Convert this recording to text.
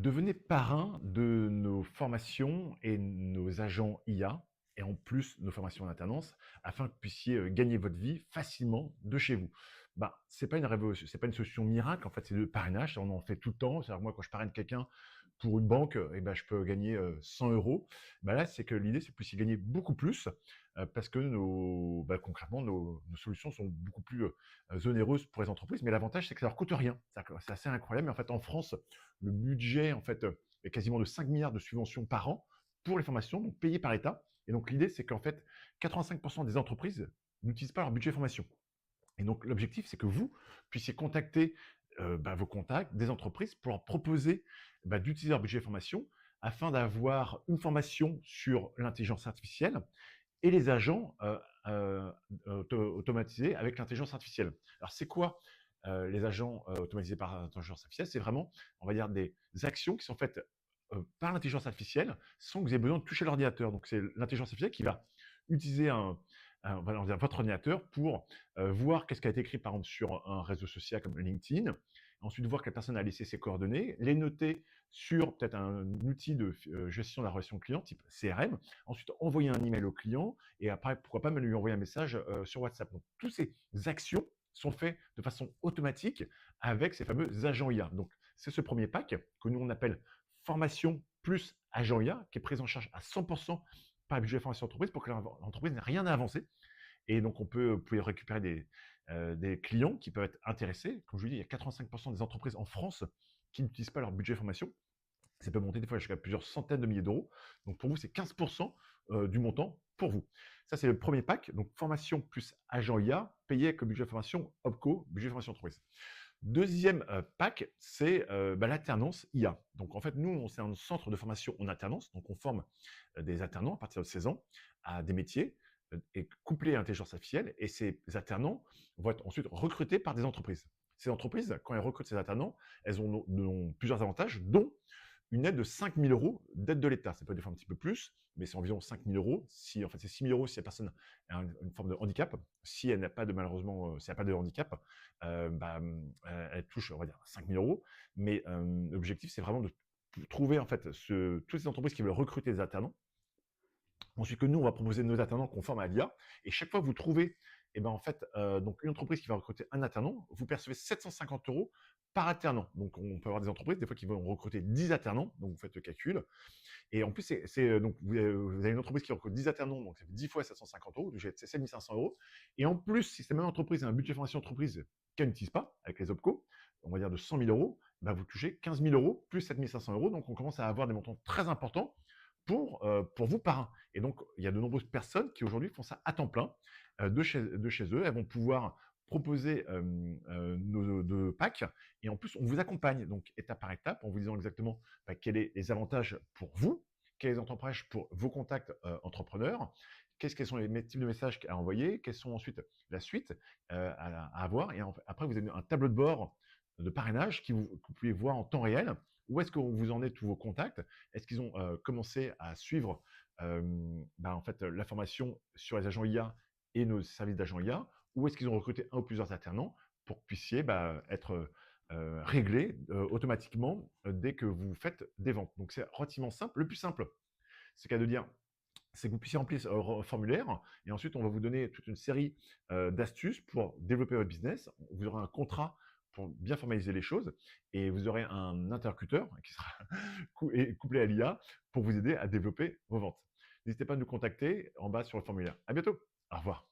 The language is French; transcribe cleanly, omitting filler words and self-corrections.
Devenez parrain de nos formations et nos agents IA, et en plus nos formations en alternance, afin que vous puissiez gagner votre vie facilement de chez vous. Bah, c'est pas une révolution, c'est pas une solution miracle. En fait, c'est le parrainage. On en fait tout le temps. C'est-à-dire, moi, quand je parraine quelqu'un pour une banque, eh ben, je peux gagner 100 euros. Bah, là, c'est que l'idée, c'est de pouvoir y gagner beaucoup plus, parce que concrètement, nos solutions sont beaucoup plus onéreuses pour les entreprises. Mais l'avantage, c'est que ça leur coûte rien. C'est assez incroyable. Mais en fait, en France, le budget en fait est quasiment de 5 milliards de subventions par an pour les formations, donc payées par l'État. Et donc l'idée, c'est qu'en fait, 85% des entreprises n'utilisent pas leur budget formation. Et donc l'objectif, c'est que vous puissiez contacter vos contacts des entreprises pour leur proposer d'utiliser leur budget formation afin d'avoir une formation sur l'intelligence artificielle et les agents automatisés avec l'intelligence artificielle. Alors, c'est quoi les agents automatisés par l'intelligence artificielle? C'est vraiment, on va dire, des actions qui sont faites par l'intelligence artificielle sans que vous ayez besoin de toucher l'ordinateur. Donc, c'est l'intelligence artificielle qui va utiliser on va dire, votre ordinateur pour voir qu'est-ce qui a été écrit, par exemple, sur un réseau social comme LinkedIn, ensuite voir quelle personne a laissé ses coordonnées, les noter sur peut-être un outil de gestion de la relation client, type CRM, ensuite envoyer un email au client, et après, pourquoi pas même lui envoyer un message sur WhatsApp. Donc, toutes ces actions sont faites de façon automatique avec ces fameux agents IA. Donc, c'est ce premier pack que nous, on appelle formation plus agent IA, qui est pris en charge à 100% par le budget de formation entreprise pour que l'entreprise n'ait rien à avancer. Et donc, vous pouvez récupérer des clients qui peuvent être intéressés. Comme je vous dis, il y a 85% des entreprises en France qui n'utilisent pas leur budget de formation. Ça peut monter des fois jusqu'à plusieurs centaines de milliers d'euros. Donc pour vous, c'est 15% du montant pour vous. Ça, c'est le premier pack. Donc formation plus agent IA, payé avec le budget de formation OPCO, budget de formation entreprise. Deuxième pack, c'est l'alternance IA. Donc en fait, nous, c'est un centre de formation en alternance. Donc on forme des alternants à partir de 16 ans à des métiers et couplés à l'intelligence artificielle. Et ces alternants vont être ensuite recrutés par des entreprises. Ces entreprises, quand elles recrutent ces alternants, elles ont plusieurs avantages, dont une aide de 5 000 euros d'aide de l'État. Ça peut être des fois un petit peu plus, mais c'est environ 5 000 euros. En fait, c'est 6 000 euros si la personne a une forme de handicap. Si elle n'a pas de, malheureusement, si elle n'a pas de handicap, elle touche, on va dire, 5 000 euros. Mais l'objectif, c'est vraiment de trouver en fait toutes ces entreprises qui veulent recruter des alternants. Ensuite, que nous, on va proposer nos alternants qu'on forme à l'IA. Et chaque fois que vous trouvez en fait, donc une entreprise qui va recruter un alternant, vous percevez 750 euros par alternant. Donc, on peut avoir des entreprises, des fois, qui vont recruter 10 alternants. Donc, vous faites le calcul. Et en plus, donc, vous avez une entreprise qui recrute 10 alternants, donc ça fait 10 fois 750 euros, donc c'est 7 500 euros. Et en plus, si cette même entreprise a un budget de formation entreprise qu'elle n'utilise pas, avec les OPCO, on va dire de 100 000 euros, vous touchez 15 000 euros plus 7 500 euros. Donc, on commence à avoir des montants très importants pour vous parrain. Et donc, il y a de nombreuses personnes qui aujourd'hui font ça à temps plein de chez eux. Elles vont pouvoir proposer nos deux packs et en plus, on vous accompagne donc étape par étape en vous disant exactement quels sont les avantages pour vous, quels sont les avantages pour vos contacts entrepreneurs, quels sont les types de messages à envoyer, quelles sont ensuite la suite à avoir. Et après, vous avez un tableau de bord de parrainage que vous pouvez voir en temps réel. Où est-ce que vous en êtes tous vos contacts? Est-ce qu'ils ont commencé à suivre en fait, la formation sur les agents IA et nos services d'agents IA? Ou est-ce qu'ils ont recruté un ou plusieurs alternants pour que vous puissiez être réglé automatiquement dès que vous faites des ventes? Donc, c'est relativement simple. Le plus simple, c'est qu'à de dire, c'est que vous puissiez remplir un formulaire et ensuite on va vous donner toute une série d'astuces pour développer votre business. Vous aurez un contrat pour bien formaliser les choses et vous aurez un interlocuteur qui sera couplé à l'IA pour vous aider à développer vos ventes. N'hésitez pas à nous contacter en bas sur le formulaire. À bientôt. Au revoir.